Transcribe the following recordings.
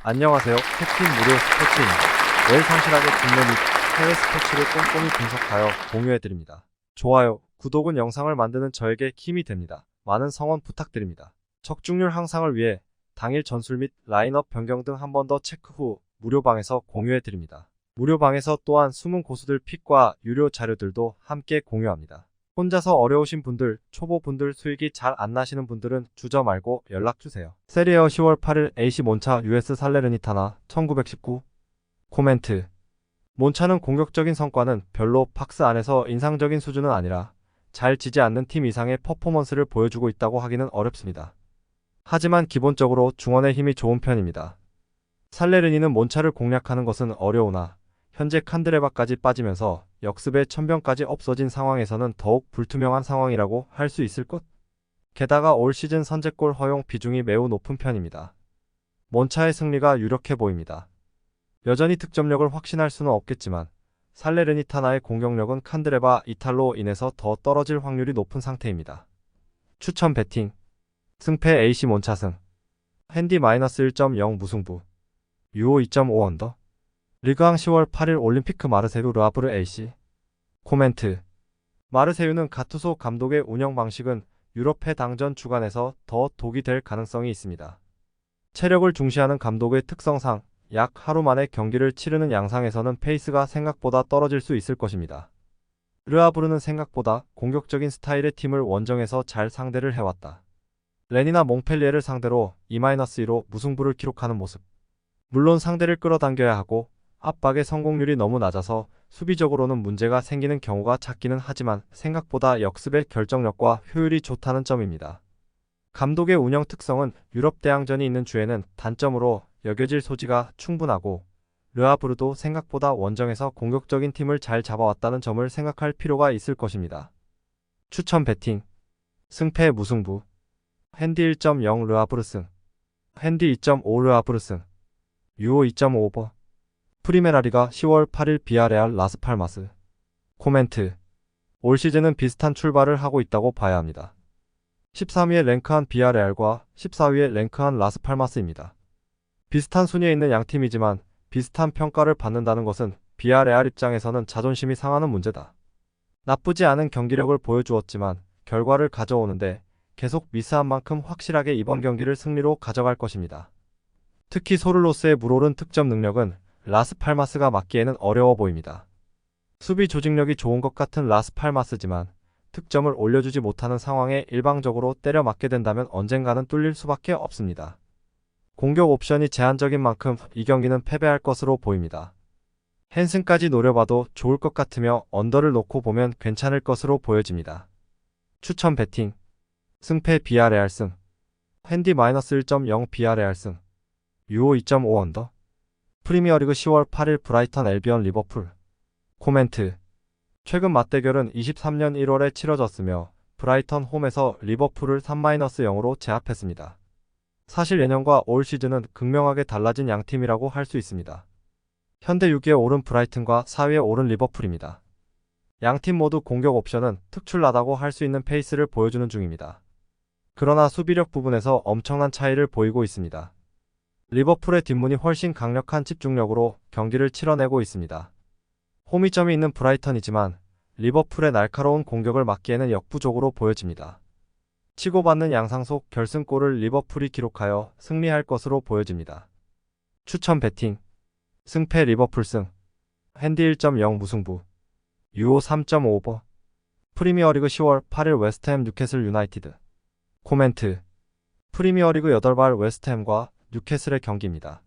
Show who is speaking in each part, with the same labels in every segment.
Speaker 1: 안녕하세요. 캡틴 무료 스포츠입니다. 매일 성실하게 국내 및 해외 스포츠를 꼼꼼히 분석하여 공유해드립니다. 좋아요, 구독은 영상을 만드는 저에게 힘이 됩니다. 많은 성원 부탁드립니다. 적중률 향상을 위해 당일 전술 및 라인업 변경 등 한 번 더 체크 후 무료방에서 공유해드립니다. 무료방에서 또한 숨은 고수들 픽과 유료 자료들도 함께 공유합니다. 혼자서 어려우신 분들, 초보분들 수익이 잘 안 나시는 분들은 주저 말고 연락주세요. 세리에어 10월 8일 AC 몬차 US 살레르니타나 1919 코멘트 몬차는 공격적인 성과는 별로 박스 안에서 인상적인 수준은 아니라 잘 지지 않는 팀 이상의 퍼포먼스를 보여주고 있다고 하기는 어렵습니다. 하지만 기본적으로 중원의 힘이 좋은 편입니다. 살레르니는 몬차를 공략하는 것은 어려우나 현재 칸드레바까지 빠지면서 역습의 천병까지 없어진 상황에서는 더욱 불투명한 상황이라고 할 수 있을 것. 게다가 올 시즌 선제골 허용 비중이 매우 높은 편입니다. 몬차의 승리가 유력해 보입니다. 여전히 득점력을 확신할 수는 없겠지만 살레르니타나의 공격력은 칸드레바 이탈로 인해서 더 떨어질 확률이 높은 상태입니다. 추천 배팅 승패 AC 몬차승 핸디 -1.0 무승부 유오 2.5 언더 리그왕 10월 8일 올림피크 마르세유 르아브르 AC 코멘트 마르세유는 가투소 감독의 운영 방식은 유럽 해당전 주간에서 더 독이 될 가능성이 있습니다. 체력을 중시하는 감독의 특성상 약 하루 만에 경기를 치르는 양상에서는 페이스가 생각보다 떨어질 수 있을 것입니다. 르아브르는 생각보다 공격적인 스타일의 팀을 원정에서 잘 상대를 해왔다. 렌이나 몽펠리에를 상대로 2-2로 무승부를 기록하는 모습. 물론 상대를 끌어당겨야 하고 압박의 성공률이 너무 낮아서 수비적으로는 문제가 생기는 경우가 잦기는 하지만 생각보다 역습의 결정력과 효율이 좋다는 점입니다. 감독의 운영 특성은 유럽 대항전이 있는 주에는 단점으로 여겨질 소지가 충분하고 르아브르도 생각보다 원정에서 공격적인 팀을 잘 잡아왔다는 점을 생각할 필요가 있을 것입니다. 추천 배팅 승패 무승부 핸디 1.0 르아브르 승 핸디 2.5 르아브르 승 유오 2.5 오버 프리메라리가 10월 8일 비아레알 라스팔마스 코멘트 올 시즌은 비슷한 출발을 하고 있다고 봐야 합니다. 13위에 랭크한 비아레알과 14위에 랭크한 라스팔마스입니다. 비슷한 순위에 있는 양팀이지만 비슷한 평가를 받는다는 것은 비아레알 입장에서는 자존심이 상하는 문제다. 나쁘지 않은 경기력을 보여주었지만 결과를 가져오는데 계속 미스한 만큼 확실하게 이번 경기를 승리로 가져갈 것입니다. 특히 소를로스의 물오른 득점 능력은 라스팔마스가 막기에는 어려워 보입니다. 수비 조직력이 좋은 것 같은 라스팔마스지만 득점을 올려주지 못하는 상황에 일방적으로 때려 맞게 된다면 언젠가는 뚫릴 수밖에 없습니다. 공격 옵션이 제한적인 만큼 이 경기는 패배할 것으로 보입니다. 핸슨까지 노려봐도 좋을 것 같으며 언더를 놓고 보면 괜찮을 것으로 보여집니다. 추천 배팅 승패 비아레알 승 핸디 -1.0 비아레알 승 유오 2.5 언더 프리미어리그 10월 8일 브라이턴 엘비언 리버풀 코멘트 최근 맞대결은 23년 1월에 치러졌으며 브라이턴 홈에서 리버풀을 3-0으로 제압했습니다. 사실 예년과 올 시즌은 극명하게 달라진 양팀이라고 할 수 있습니다. 현대 6위에 오른 브라이튼과 4위에 오른 리버풀입니다. 양팀 모두 공격 옵션은 특출나다고 할 수 있는 페이스를 보여주는 중입니다. 그러나 수비력 부분에서 엄청난 차이를 보이고 있습니다. 리버풀의 뒷문이 훨씬 강력한 집중력으로 경기를 치러내고 있습니다. 호미점이 있는 브라이턴이지만 리버풀의 날카로운 공격을 막기에는 역부족으로 보여집니다. 치고받는 양상 속 결승골을 리버풀이 기록하여 승리할 것으로 보여집니다. 추천 배팅 승패 리버풀 승 핸디 1.0 무승부 유오 3.5 오버 프리미어리그 10월 8일 웨스트햄 뉴캐슬 유나이티드 코멘트 프리미어리그 8발 웨스트햄과 뉴캐슬의 경기입니다.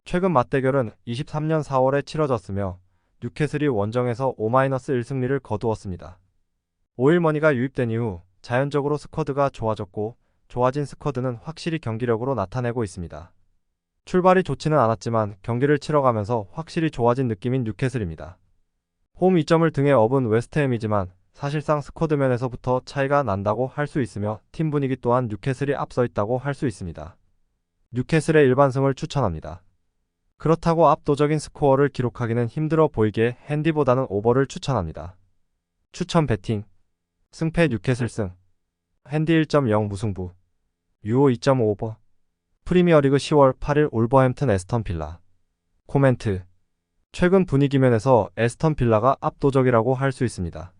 Speaker 1: 최근 맞대결은 23년 4월에 치러졌으며 뉴캐슬이 원정에서 5-1 승리를 거두었습니다. 오일머니가 유입된 이후 자연적으로 스쿼드가 좋아졌고 좋아진 스쿼드는 확실히 경기력으로 나타내고 있습니다. 출발이 좋지는 않았지만 경기를 치러가면서 확실히 좋아진 느낌인 뉴캐슬입니다. 홈 2점을 등에 업은 웨스트햄이지만 사실상 스쿼드 면에서부터 차이가 난다고 할 수 있으며 팀 분위기 또한 뉴캐슬이 앞서 있다고 할 수 있습니다. 뉴캐슬의 일반승을 추천합니다. 그렇다고 압도적인 스코어를 기록하기는 힘들어 보이기에 핸디보다는 오버를 추천합니다. 추천 배팅 승패 뉴캐슬 승 핸디 1.0 무승부 유오 2.5 오버 프리미어리그 10월 8일 울버햄튼 에스턴 빌라. 코멘트. 최근 분위기 면에서 에스턴 빌라가 압도적이라고 할 수 있습니다.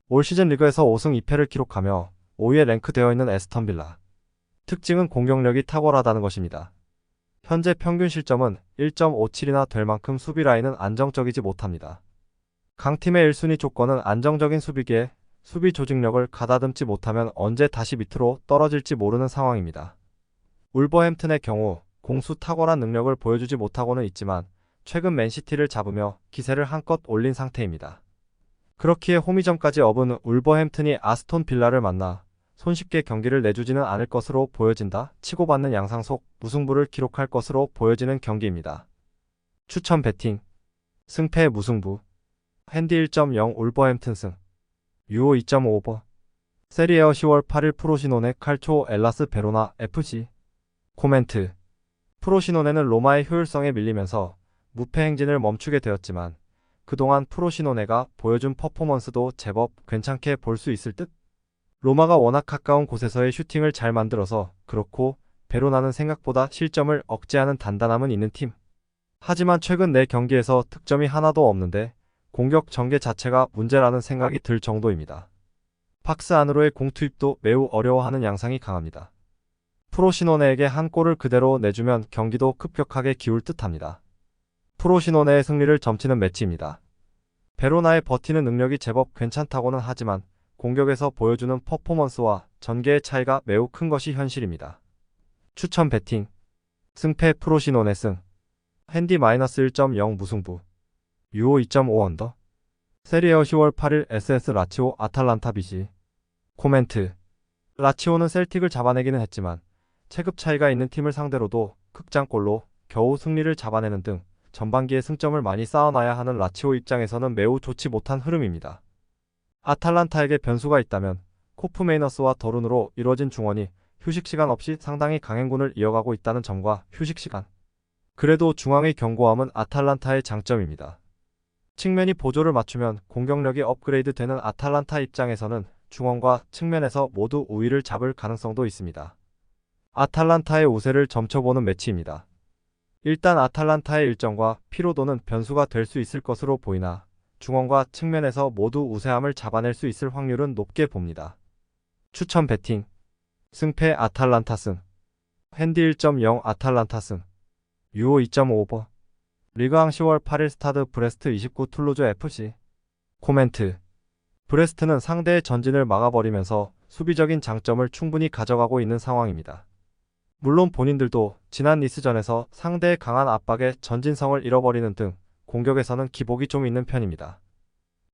Speaker 1: 올 시즌 리그에서 5승 2패를 기록하며 5위에 랭크되어 있는 에스턴 빌라. 특징은 공격력이 탁월하다는 것입니다. 현재 평균 실점은 1.57이나 될 만큼 수비 라인은 안정적이지 못합니다. 강팀의 1순위 조건은 안정적인 수비기에 수비 조직력을 가다듬지 못하면 언제 다시 밑으로 떨어질지 모르는 상황입니다. 울버햄튼의 경우 공수 탁월한 능력을 보여주지 못하고는 있지만 최근 맨시티를 잡으며 기세를 한껏 올린 상태입니다. 그렇기에 홈이점까지 업은 울버햄튼이 아스톤 빌라를 만나 손쉽게 경기를 내주지는 않을 것으로 보여진다. 치고받는 양상 속 무승부를 기록할 것으로 보여지는 경기입니다. 추천 배팅. 승패 무승부. 핸디 1.0 울버햄튼 승. 유오 2.5 세리에어 10월 8일 프로시노네 칼초 엘라스 베로나 FC. 코멘트. 프로시노네는 로마의 효율성에 밀리면서 무패 행진을 멈추게 되었지만 그동안 프로시노네가 보여준 퍼포먼스도 제법 괜찮게 볼 수 있을 듯? 로마가 워낙 가까운 곳에서의 슈팅을 잘 만들어서 그렇고 베로나는 생각보다 실점을 억제하는 단단함은 있는 팀. 하지만 최근 4경기에서 득점이 하나도 없는데 공격 전개 자체가 문제라는 생각이 들 정도입니다. 박스 안으로의 공 투입도 매우 어려워하는 양상이 강합니다. 프로시노네에게 한 골을 그대로 내주면 경기도 급격하게 기울 듯합니다. 프로시노네의 승리를 점치는 매치입니다. 베로나의 버티는 능력이 제법 괜찮다고는 하지만 공격에서 보여주는 퍼포먼스와 전개의 차이가 매우 큰 것이 현실입니다. 추천 배팅. 승패 프로시노네 승. 핸디 -1.0 무승부. 유오 2.5 언더. 세리에어 10월 8일 SS 라치오 아탈란타 BC. 코멘트. 라치오는 셀틱을 잡아내기는 했지만 체급 차이가 있는 팀을 상대로도 극장골로 겨우 승리를 잡아내는 등 전반기에 승점을 많이 쌓아놔야 하는 라치오 입장에서는 매우 좋지 못한 흐름입니다. 아탈란타에게 변수가 있다면 코프 메이너스와 더룬으로 이뤄진 중원이 휴식시간 없이 상당히 강행군을 이어가고 있다는 점과 휴식시간. 그래도 중앙의 견고함은 아탈란타의 장점입니다. 측면이 보조를 맞추면 공격력이 업그레이드 되는 아탈란타 입장에서는 중원과 측면에서 모두 우위를 잡을 가능성도 있습니다. 아탈란타의 우세를 점쳐보는 매치입니다. 일단 아탈란타의 일정과 피로도는 변수가 될 수 있을 것으로 보이나 중원과 측면에서 모두 우세함을 잡아낼 수 있을 확률은 높게 봅니다. 추천 배팅. 승패 아탈란타 승. 핸디 1.0 아탈란타 승. 유오 2.5 리그왕 10월 8일 스타드 브레스트 29 툴루즈 FC. 코멘트. 브레스트는 상대의 전진을 막아버리면서 수비적인 장점을 충분히 가져가고 있는 상황입니다. 물론 본인들도 지난 니스전에서 상대의 강한 압박에 전진성을 잃어버리는 등 공격에서는 기복이 좀 있는 편입니다.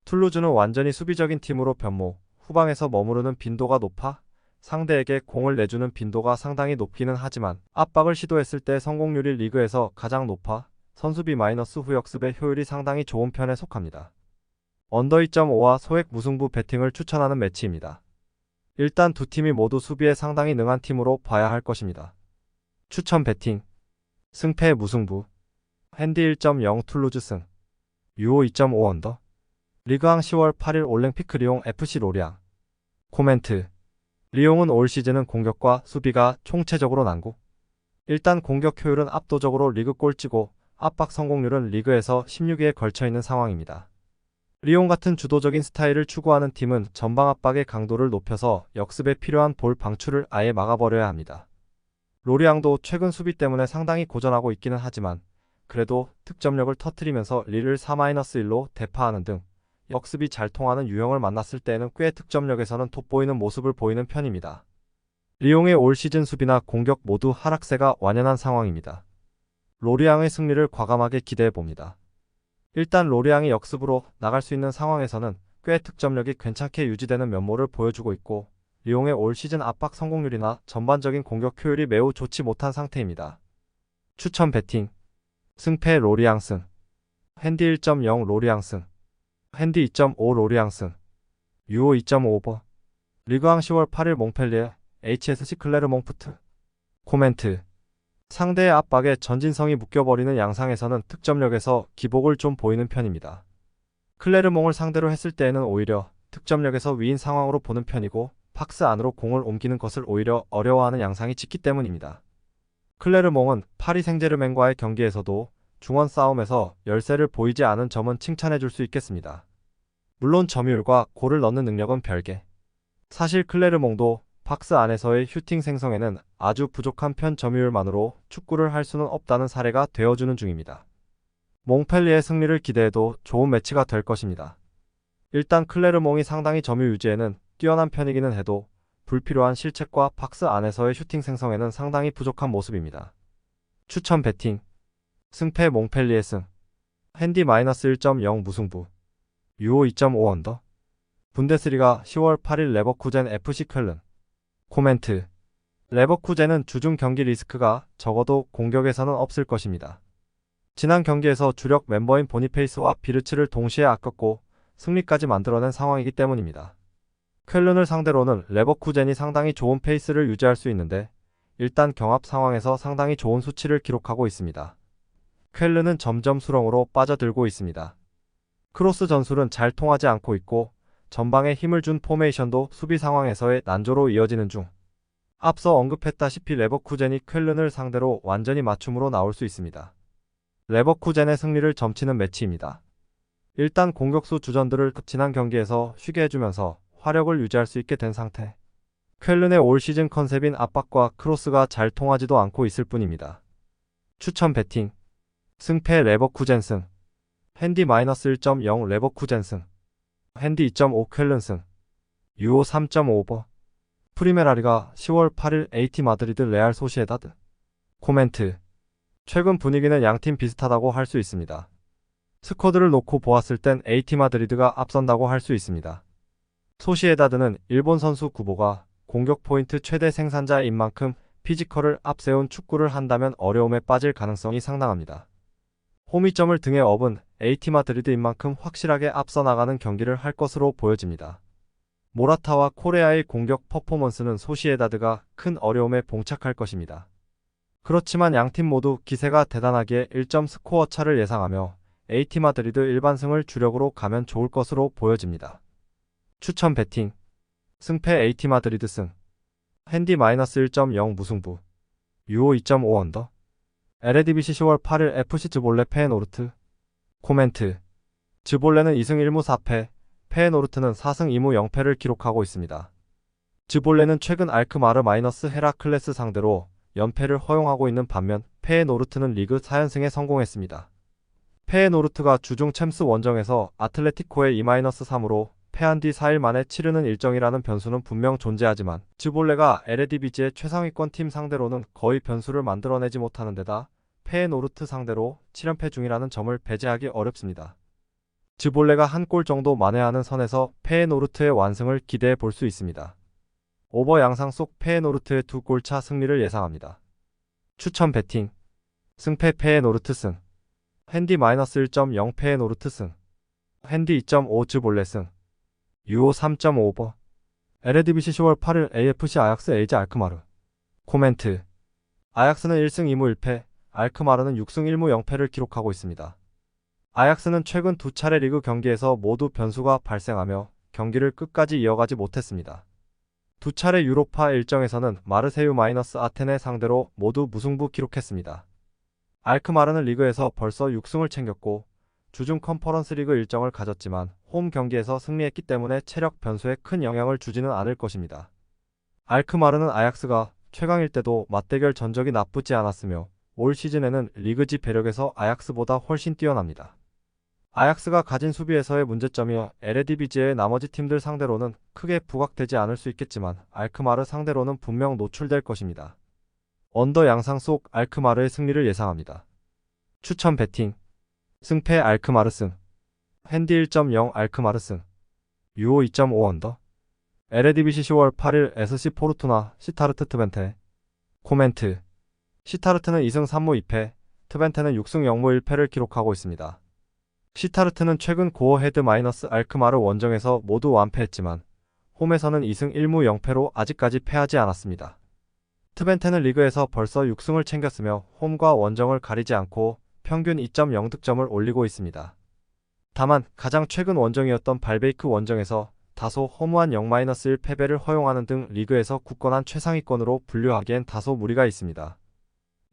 Speaker 1: 툴루즈는 완전히 수비적인 팀으로 변모, 후방에서 머무르는 빈도가 높아 상대에게 공을 내주는 빈도가 상당히 높기는 하지만 압박을 시도했을 때 성공률이 리그에서 가장 높아 선수비 마이너스 후 역습의 효율이 상당히 좋은 편에 속합니다. 언더 2.5와 소액 무승부 배팅을 추천하는 매치입니다. 일단 두 팀이 모두 수비에 상당히 능한 팀으로 봐야 할 것입니다. 추천 배팅. 승패 무승부. 핸디 1.0 툴루즈 승. 유오 2.5 언더. 리그왕 10월 8일 올랭피크 리옹 FC 로리앙. 코멘트. 리옹은 올 시즌은 공격과 수비가 총체적으로 난국. 일단 공격 효율은 압도적으로 리그 꼴찌고 압박 성공률은 리그에서 16위에 걸쳐있는 상황입니다. 리옹 같은 주도적인 스타일을 추구하는 팀은 전방 압박의 강도를 높여서 역습에 필요한 볼 방출을 아예 막아버려야 합니다. 로리앙도 최근 수비 때문에 상당히 고전하고 있기는 하지만 그래도 득점력을 터뜨리면서 리를 4-1로 대파하는 등 역습이 잘 통하는 유형을 만났을 때에는 꽤 득점력에서는 돋보이는 모습을 보이는 편입니다. 리옹의 올 시즌 수비나 공격 모두 하락세가 완연한 상황입니다. 로리앙의 승리를 과감하게 기대해봅니다. 일단 로리앙이 역습으로 나갈 수 있는 상황에서는 꽤 득점력이 괜찮게 유지되는 면모를 보여주고 있고 리옹의 올 시즌 압박 성공률이나 전반적인 공격 효율이 매우 좋지 못한 상태입니다. 추천 배팅. 승패 로리앙 승. 핸디 1.0 로리앙 승. 핸디 2.5 로리앙 승. 유오 2.5 리그왕 10월 8일 몽펠리에 HSC 클레르몽푸트. 코멘트. 상대의 압박에 전진성이 묶여버리는 양상에서는 득점력에서 기복을 좀 보이는 편입니다. 클레르몽을 상대로 했을 때에는 오히려 득점력에서 위인 상황으로 보는 편이고 박스 안으로 공을 옮기는 것을 오히려 어려워하는 양상이 짙기 때문입니다. 클레르몽은 파리 생제르맹과의 경기에서도 중원 싸움에서 열세를 보이지 않은 점은 칭찬해줄 수 있겠습니다. 물론 점유율과 골을 넣는 능력은 별개. 사실 클레르몽도 박스 안에서의 슈팅 생성에는 아주 부족한 편 점유율만으로 축구를 할 수는 없다는 사례가 되어주는 중입니다. 몽펠리의 승리를 기대해도 좋은 매치가 될 것입니다. 일단 클레르몽이 상당히 점유 유지에는 뛰어난 편이기는 해도 불필요한 실책과 박스 안에서의 슈팅 생성에는 상당히 부족한 모습입니다. 추천 배팅 승패 몽펠리에 승 핸디 -1.0 무승부 유오 2.5 언더 분데스리가 10월 8일 레버쿠젠 FC 쾰른 코멘트 레버쿠젠은 주중 경기 리스크가 적어도 공격에서는 없을 것입니다. 지난 경기에서 주력 멤버인 보니페이스와 비르츠를 동시에 아꼈고 승리까지 만들어낸 상황이기 때문입니다. 쾰른을 상대로는 레버쿠젠이 상당히 좋은 페이스를 유지할 수 있는데 일단 경합 상황에서 상당히 좋은 수치를 기록하고 있습니다. 쾰른은 점점 수렁으로 빠져들고 있습니다. 크로스 전술은 잘 통하지 않고 있고 전방에 힘을 준 포메이션도 수비 상황에서의 난조로 이어지는 중. 앞서 언급했다시피 레버쿠젠이 쾰른을 상대로 완전히 맞춤으로 나올 수 있습니다. 레버쿠젠의 승리를 점치는 매치입니다. 일단 공격수 주전들을 지난 경기에서 쉬게 해주면서 화력을 유지할 수 있게 된 상태. 쾰른의 올 시즌 컨셉인 압박과 크로스가 잘 통하지도 않고 있을 뿐입니다. 추천 배팅 승패 레버쿠젠 승 핸디 -1.0 레버쿠젠 승 핸디 2.5 쾰른 승 유오 3.5버 프리메라리가 10월 8일 AT 마드리드 레알 소시에다드 코멘트 최근 분위기는 양팀 비슷하다고 할 수 있습니다. 스쿼드를 놓고 보았을 땐 AT 마드리드가 앞선다고 할 수 있습니다. 소시에다드는 일본 선수 구보가 공격 포인트 최대 생산자인 만큼 피지컬을 앞세운 축구를 한다면 어려움에 빠질 가능성이 상당합니다. 홈이점을 등에 업은 AT 마드리드인 만큼 확실하게 앞서 나가는 경기를 할 것으로 보여집니다. 모라타와 코레아의 공격 퍼포먼스는 소시에다드가 큰 어려움에 봉착할 것입니다. 그렇지만 양팀 모두 기세가 대단하기에 1점 스코어 차를 예상하며 AT 마드리드 일반승을 주력으로 가면 좋을 것으로 보여집니다. 추천 배팅 승패 AT 마드리드 승 핸디 -1.0 무승부 유오 2.5 언더 에레디비시 10월 8일 FC 즈볼레 페에노르트 코멘트 즈볼레는 2승 1무 4패 페에노르트는 4승 2무 0패를 기록하고 있습니다. 즈볼레는 최근 알크마르 헤라클레스 상대로 연패를 허용하고 있는 반면 페에노르트는 리그 4연승에 성공했습니다. 페에노르트가 주중 챔스 원정에서 아틀레티코에 2-3으로 패한 뒤 4일 만에 치르는 일정이라는 변수는 분명 존재하지만 즈볼레가 에레디비지의 최상위권 팀 상대로는 거의 변수를 만들어내지 못하는 데다 페에노르트 상대로 7연패 중이라는 점을 배제하기 어렵습니다. 즈볼레가 한 골 정도 만회하는 선에서 페에노르트의 완승을 기대해 볼 수 있습니다. 오버 양상 속 페에노르트의 2골차 승리를 예상합니다. 추천 배팅 승패 페에노르트 승 핸디 -1.0 페에노르트 승 핸디 2.5 즈볼레 승 유오 3.5버 에레디비시 10월 8일 AFC 아약스 에이지 알크마르 코멘트 아약스는 1승 2무 1패 알크마르는 6승 1무 0패를 기록하고 있습니다. 아약스는 최근 두 차례 리그 경기에서 모두 변수가 발생하며 경기를 끝까지 이어가지 못했습니다. 두 차례 유로파 일정에서는 마르세유 아테네 상대로 모두 무승부 기록했습니다. 알크마르는 리그에서 벌써 6승을 챙겼고 주중 컨퍼런스 리그 일정을 가졌지만 홈 경기에서 승리했기 때문에 체력 변수에 큰 영향을 주지는 않을 것입니다. 알크마르는 아약스가 최강일 때도 맞대결 전적이 나쁘지 않았으며 올 시즌에는 리그지 배력에서 아약스보다 훨씬 뛰어납니다. 아약스가 가진 수비에서의 문제점이 에레디비지의 나머지 팀들 상대로는 크게 부각되지 않을 수 있겠지만 알크마르 상대로는 분명 노출될 것입니다. 언더 양상 속 알크마르의 승리를 예상합니다. 추천 배팅 승패 알크마르 승 핸디 1.0 알크마르 승 유오 2.5 언더 에레디비시 10월 8일 SC 포르투나 시타르트 트벤테 코멘트 시타르트는 2승 3무 2패 트벤테는 6승 0무 1패를 기록하고 있습니다. 시타르트는 최근 고어 헤드 알크마르 원정에서 모두 완패했지만 홈에서는 2승 1무 0패로 아직까지 패하지 않았습니다. 트벤테는 리그에서 벌써 6승을 챙겼으며 홈과 원정을 가리지 않고 평균 2.0득점을 올리고 있습니다. 다만 가장 최근 원정이었던 발베이크 원정에서 다소 허무한 0-1 패배를 허용하는 등 리그에서 굳건한 최상위권으로 분류하기엔 다소 무리가 있습니다.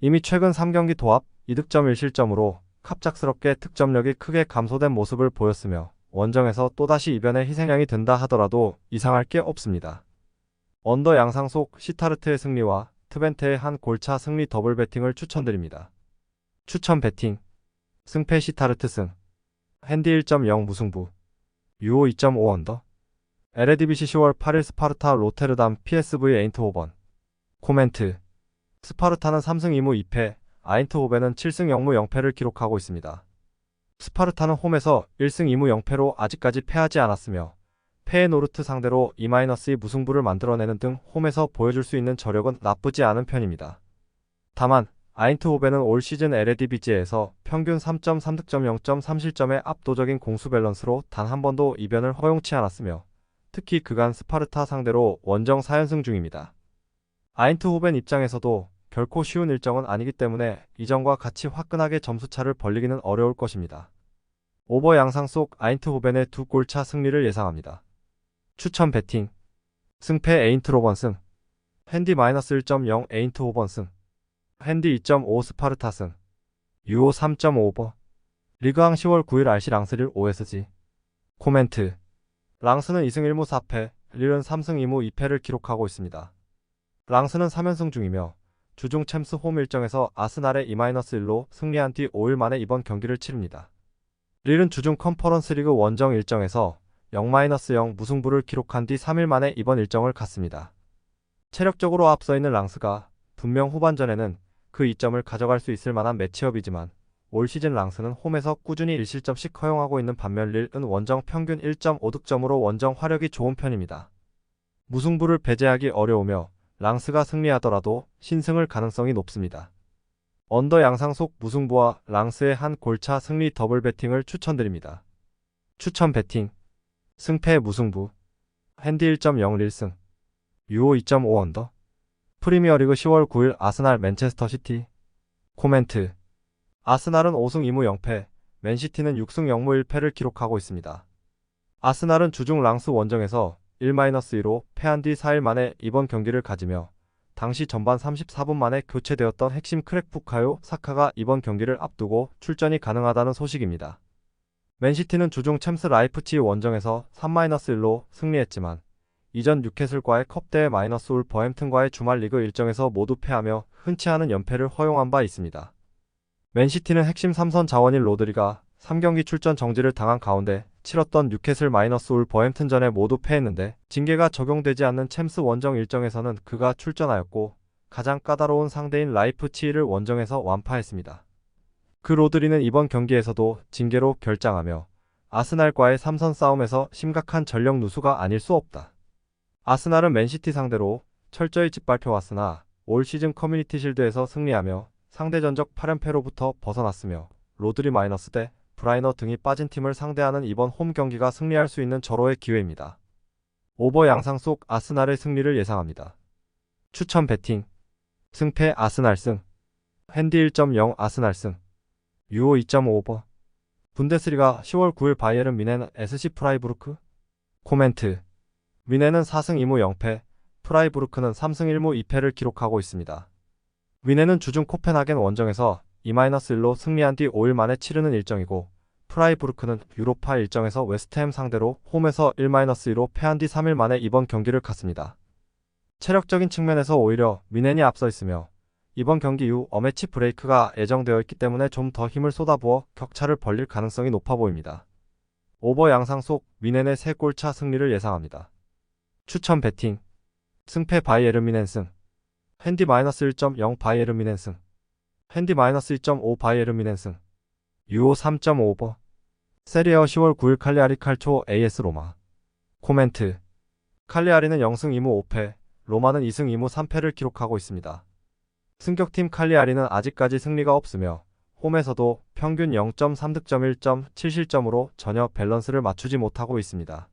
Speaker 1: 이미 최근 3경기 도합 2득점 1실점으로 갑작스럽게 득점력이 크게 감소된 모습을 보였으며 원정에서 또다시 이변의 희생양이 된다 하더라도 이상할 게 없습니다. 언더 양상 속 시타르트의 승리와 트벤테의 한 골차 승리 더블 베팅을 추천드립니다. 추천 베팅 승패 시타르트 승 핸디 1.0 무승부 유오 2.5 언더 에레디비시 10월 8일 스파르타 로테르담 PSV 에인트호번 코멘트 스파르타는 3승 2무 2패, 아인트호벤은 7승 0무 0패를 기록하고 있습니다. 스파르타는 홈에서 1승 2무 0패로 아직까지 패하지 않았으며 페에노르트 상대로 2-2 무승부를 만들어내는 등 홈에서 보여줄 수 있는 저력은 나쁘지 않은 편입니다. 다만 아인트호벤은 올 시즌 에레디비지에서 평균 3.3득점 0.3실점의 압도적인 공수 밸런스로 단 한 번도 이변을 허용치 않았으며 특히 그간 스파르타 상대로 원정 4연승 중입니다. 아인트호벤 입장에서도 결코 쉬운 일정은 아니기 때문에 이전과 같이 화끈하게 점수차를 벌리기는 어려울 것입니다. 오버 양상 속 아인트호벤의 두 골차 승리를 예상합니다. 추천 베팅 승패 에인트호벤 승 핸디 -1.0 에인트호벤 승 핸디 2.5 스파르타 승 유오 3.5 오버 리그왕 10월 9일 RC 랑스릴 OSG 코멘트 랑스는 2승 1무 4패, 릴은 3승 2무 2패를 기록하고 있습니다. 랑스는 3연승 중이며 주중 챔스 홈 일정에서 아스날의 2-1로 승리한 뒤 5일 만에 이번 경기를 치릅니다. 릴은 주중 컨퍼런스 리그 원정 일정에서 0-0 무승부를 기록한 뒤 3일 만에 이번 일정을 갔습니다. 체력적으로 앞서 있는 랑스가 분명 후반전에는 그 이점을 가져갈 수 있을 만한 매치업이지만 올 시즌 랑스는 홈에서 꾸준히 1실점씩 허용하고 있는 반면 릴은 원정 평균 1.5득점으로 원정 화력이 좋은 편입니다. 무승부를 배제하기 어려우며 랑스가 승리하더라도 신승을 가능성이 높습니다. 언더 양상 속 무승부와 랑스의 한 골차 승리 더블 베팅을 추천드립니다. 추천 베팅 승패 무승부 핸디 1.0 릴승 유오 2.5 언더 프리미어리그 10월 9일 아스날 맨체스터 시티 코멘트 아스날은 5승 2무 0패, 맨시티는 6승 0무 1패를 기록하고 있습니다. 아스날은 주중 랑스 원정에서 1-2로 패한 뒤 4일 만에 이번 경기를 가지며 당시 전반 34분 만에 교체되었던 핵심 크랙 부카요 사카가 이번 경기를 앞두고 출전이 가능하다는 소식입니다. 맨시티는 주중 챔스 라이프치히 원정에서 3-1로 승리했지만 이전 뉴캐슬과의 컵대회 -울 버햄튼과의 주말 리그 일정에서 모두 패하며 흔치 않은 연패를 허용한 바 있습니다. 맨시티는 핵심 3선 자원인 로드리가 3경기 출전 정지를 당한 가운데 치렀던 뉴캐슬 -울 버햄튼전에 모두 패했는데 징계가 적용되지 않는 챔스 원정 일정에서는 그가 출전하였고 가장 까다로운 상대인 라이프치히를 원정에서 완파했습니다. 그 로드리는 이번 경기에서도 징계로 결장하며 아스날과의 3선 싸움에서 심각한 전력 누수가 아닐 수 없다. 아스날은 맨시티 상대로 철저히 짓밟혀왔으나 올 시즌 커뮤니티 실드에서 승리하며 상대 전적 8연패로부터 벗어났으며 로드리 -대 브라이너 등이 빠진 팀을 상대하는 이번 홈 경기가 승리할 수 있는 절호의 기회입니다. 오버 양상 속 아스날의 승리를 예상합니다. 추천 베팅 승패 아스날 승 핸디 1.0 아스날 승 유오 2.5 오버 분데스리가 10월 9일 바이에른 뮌헨 SC 프라이부르크 코멘트 뮌헨은 4승 2무 0패, 프라이부르크는 3승 1무 2패를 기록하고 있습니다. 뮌헨은 주중 코펜하겐 원정에서 2-1로 승리한 뒤 5일 만에 치르는 일정이고 프라이부르크는 유로파 일정에서 웨스트햄 상대로 홈에서 1-2로 패한 뒤 3일 만에 이번 경기를 갔습니다. 체력적인 측면에서 오히려 뮌헨이 앞서 있으며 이번 경기 이후 어매치 브레이크가 예정되어 있기 때문에 좀 더 힘을 쏟아부어 격차를 벌릴 가능성이 높아 보입니다. 오버 양상 속 뮌헨의 3골차 승리를 예상합니다. 추천 베팅 승패 바이에른 뮌헨 승 핸디 -1.0 바이에른 뮌헨 승 핸디 -2.5 바이에른 뮌헨 승 유오 3.5 오버 세리에어 10월 9일 칼리아리 칼초 AS 로마 코멘트 칼리아리는 0승 2무 5패, 로마는 2승 2무 3패를 기록하고 있습니다. 승격팀 칼리아리는 아직까지 승리가 없으며 홈에서도 평균 0.3득점 1.7실점으로 전혀 밸런스를 맞추지 못하고 있습니다.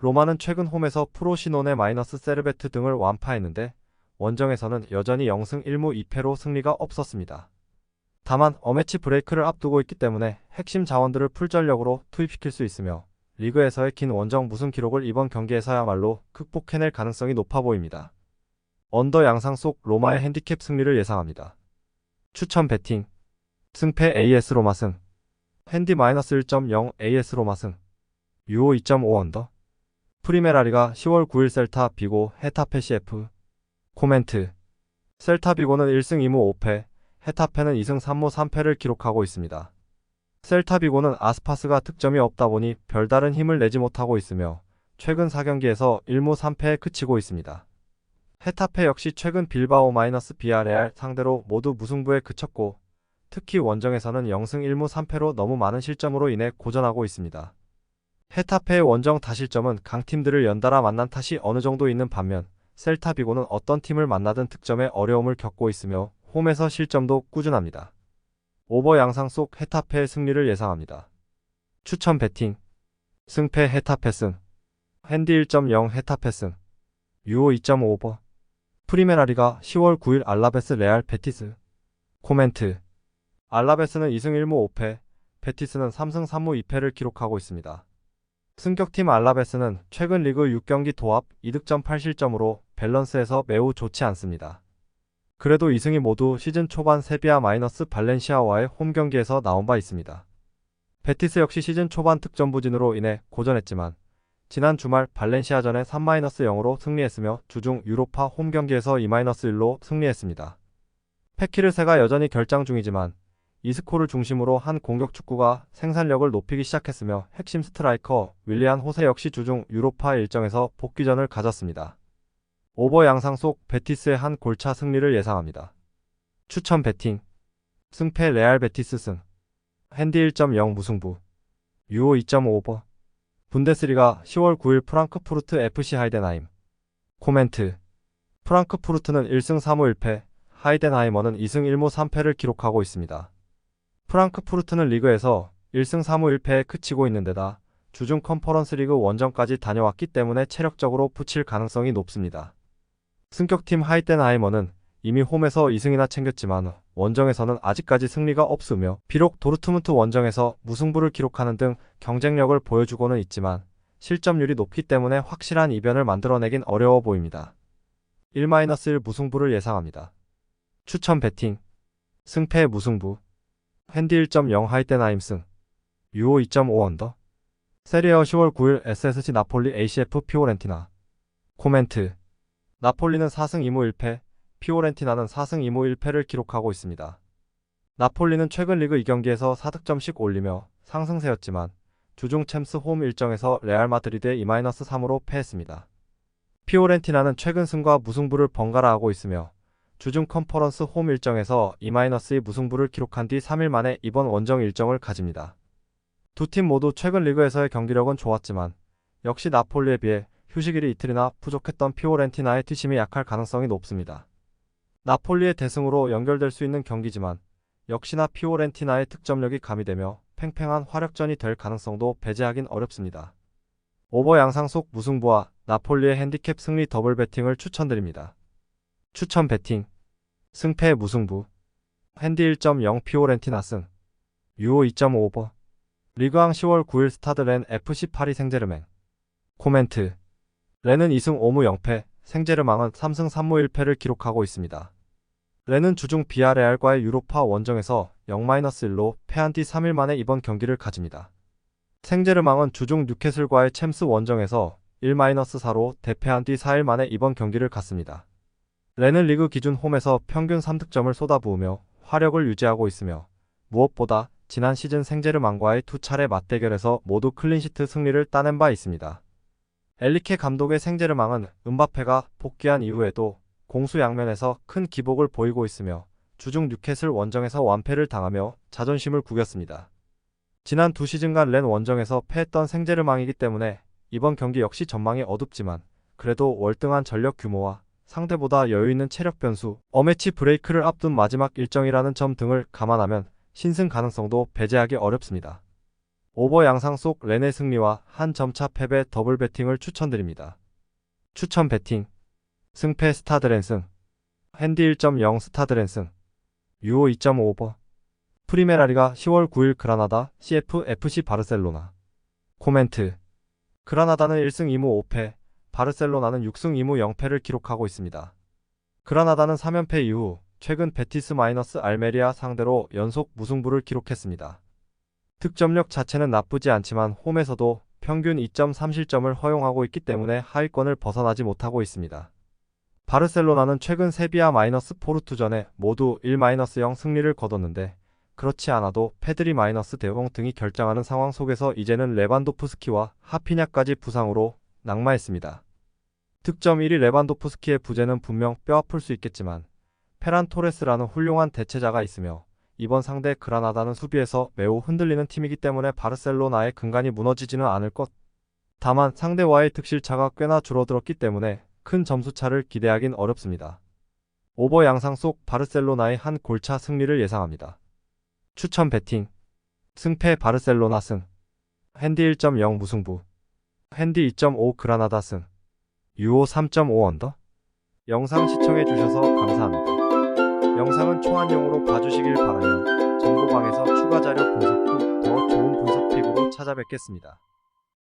Speaker 1: 로마는 최근 홈에서 프로시노네 세르베트 등을 완파했는데 원정에서는 여전히 0승 1무 2패로 승리가 없었습니다. 다만 어매치 브레이크를 앞두고 있기 때문에 핵심 자원들을 풀전력으로 투입시킬 수 있으며 리그에서의 긴 원정 무승 기록을 이번 경기에서야말로 극복해낼 가능성이 높아 보입니다. 언더 양상 속 로마의 핸디캡 승리를 예상합니다. 추천 배팅. 승패 AS 로마 승. 핸디 -1.0 AS 로마 승. 유오 2.5 언더. 프리메라리가 10월 9일 셀타 비고 헤타페 CF. 코멘트. 셀타 비고는 1승 2무 5패, 헤타페는 2승 3무 3패를 기록하고 있습니다. 셀타 비고는 아스파스가 득점이 없다 보니 별다른 힘을 내지 못하고 있으며 최근 4경기에서 1무 3패에 그치고 있습니다. 헤타페 역시 최근 빌바오 비아레알 상대로 모두 무승부에 그쳤고 특히 원정에서는 0승 1무 3패로 너무 많은 실점으로 인해 고전하고 있습니다. 헤타페의 원정 다실점은 강팀들을 연달아 만난 탓이 어느 정도 있는 반면 셀타 비고는 어떤 팀을 만나든 득점에 어려움을 겪고 있으며 홈에서 실점도 꾸준합니다. 오버 양상 속 헤타페의 승리를 예상합니다. 추천 배팅. 승패 헤타페 승. 핸디 1.0 헤타페 승. 유오 2.5 오버. 프리메라리가 10월 9일 알라베스 레알 베티스. 코멘트. 알라베스는 2승 1무 5패, 베티스는 3승 3무 2패를 기록하고 있습니다. 승격팀 알라베스는 최근 리그 6경기 도합 2득점 8실점으로 밸런스에서 매우 좋지 않습니다. 그래도 2승이 모두 시즌 초반 세비야 발렌시아와의 홈경기에서 나온 바 있습니다. 베티스 역시 시즌 초반 득점 부진으로 인해 고전했지만 지난 주말 발렌시아전에 3-0으로 승리했으며 주중 유로파 홈경기에서 2-1로 승리했습니다. 페키르세가 여전히 결장 중이지만 이스코를 중심으로 한 공격 축구가 생산력을 높이기 시작했으며 핵심 스트라이커 윌리안 호세 역시 주중 유로파 일정에서 복귀전을 가졌습니다. 오버 양상 속 베티스의 한 골차 승리를 예상합니다. 추천 배팅. 승패 레알 베티스 승. 핸디 1.0 무승부. 유오 2.5 오버. 분데스리가 10월 9일 프랑크푸르트 FC 하이덴하임. 코멘트. 프랑크푸르트는 1승 3무 1패, 하이덴하이머는 2승 1무 3패를 기록하고 있습니다. 프랑크푸르트는 리그에서 1승 3무 1패에 그치고 있는 데다 주중 컨퍼런스 리그 원정까지 다녀왔기 때문에 체력적으로 붙일 가능성이 높습니다. 승격팀 하이덴하이머는 이미 홈에서 2승이나 챙겼지만 원정에서는 아직까지 승리가 없으며 비록 도르트문트 원정에서 무승부를 기록하는 등 경쟁력을 보여주고는 있지만 실점률이 높기 때문에 확실한 이변을 만들어내긴 어려워 보입니다. 1-1 무승부를 예상합니다. 추천 배팅. 승패 무승부. 핸디 1.0 하이덴하임 승. 유오 2.5 언더. 세리에어 10월 9일 SSC 나폴리 ACF 피오렌티나. 코멘트. 나폴리는 4승 2무 1패, 피오렌티나는 4승 2무 1패를 기록하고 있습니다. 나폴리는 최근 리그 2경기에서 4득점씩 올리며 상승세였지만 주중 챔스 홈 일정에서 레알 마드리드에 2-3으로 패했습니다. 피오렌티나는 최근 승과 무승부를 번갈아 하고 있으며 주중 컨퍼런스 홈 일정에서 2-2 무승부를 기록한 뒤 3일 만에 이번 원정 일정을 가집니다. 두 팀 모두 최근 리그에서의 경기력은 좋았지만 역시 나폴리에 비해 휴식일이 이틀이나 부족했던 피오렌티나의 뒷심이 약할 가능성이 높습니다. 나폴리의 대승으로 연결될 수 있는 경기지만 역시나 피오렌티나의 득점력이 가미되며 팽팽한 화력전이 될 가능성도 배제하긴 어렵습니다. 오버 양상 속 무승부와 나폴리의 핸디캡 승리 더블 배팅을 추천드립니다. 추천 배팅. 승패 무승부. 핸디 1.0 피오렌티나 승. 유오 2.5 오버. 리그왕 10월 9일 스타드 렌 FC 파리 생제르맹. 코멘트. 렌은 2승 5무 0패, 생제르맹은 3승 3무 1패를 기록하고 있습니다. 렌은 주중 비아레알과의 유로파 원정에서 0-1로 패한 뒤 3일 만에 이번 경기를 가집니다. 생제르맹은 주중 뉴캐슬과의 챔스 원정에서 1-4로 대패한 뒤 4일 만에 이번 경기를 갔습니다. 렌은 리그 기준 홈에서 평균 3득점을 쏟아부으며 화력을 유지하고 있으며 무엇보다 지난 시즌 생제르맹과의 두 차례 맞대결에서 모두 클린시트 승리를 따낸 바 있습니다. 엘리케 감독의 생제르맹은 음바페가 복귀한 이후에도 공수 양면에서 큰 기복을 보이고 있으며 주중 뉴캐슬 원정에서 완패를 당하며 자존심을 구겼습니다. 지난 두 시즌간 렌 원정에서 패했던 생제르맹이기 때문에 이번 경기 역시 전망이 어둡지만 그래도 월등한 전력 규모와 상대보다 여유있는 체력 변수, 어매치 브레이크를 앞둔 마지막 일정이라는 점 등을 감안하면 신승 가능성도 배제하기 어렵습니다. 오버 양상 속 렌의 승리와 한 점차 패배 더블 배팅을 추천드립니다. 추천 배팅. 승패 스타드렌 승. 핸디 1.0 스타드렌 승. 유오 2.5 오버. 프리메라리가 10월 9일 그라나다 CF FC 바르셀로나. 코멘트. 그라나다는 1승 2무 5패, 바르셀로나는 6승 2무 0패를 기록하고 있습니다. 그라나다는 3연패 이후 최근 베티스 알메리아 상대로 연속 무승부를 기록했습니다. 득점력 자체는 나쁘지 않지만 홈에서도 평균 2.3실점을 허용하고 있기 때문에 하위권을 벗어나지 못하고 있습니다. 바르셀로나는 최근 세비야 포르투전에 모두 1-0 승리를 거뒀는데 그렇지 않아도 페드리 데용 등이 결정하는 상황 속에서 이제는 레반도프스키와 하피냐까지 부상으로 낙마했습니다. 득점 1위 레반도프스키의 부재는 분명 뼈아플 수 있겠지만 페란 토레스라는 훌륭한 대체자가 있으며 이번 상대 그라나다는 수비에서 매우 흔들리는 팀이기 때문에 바르셀로나의 근간이 무너지지는 않을 것. 다만 상대와의 득실차가 꽤나 줄어들었기 때문에 큰 점수차를 기대하긴 어렵습니다. 오버 양상 속 바르셀로나의 한 골차 승리를 예상합니다. 추천 배팅 승패 바르셀로나 승 핸디 1.0 무승부 핸디 2.5 그라나다 승 유오 3.5 언더. 영상 시청해주셔서 감사합니다. 영상은 초안용으로 봐주시길 바라며 정보방에서 추가 자료 분석 후 더 좋은 분석 팁으로 찾아뵙겠습니다.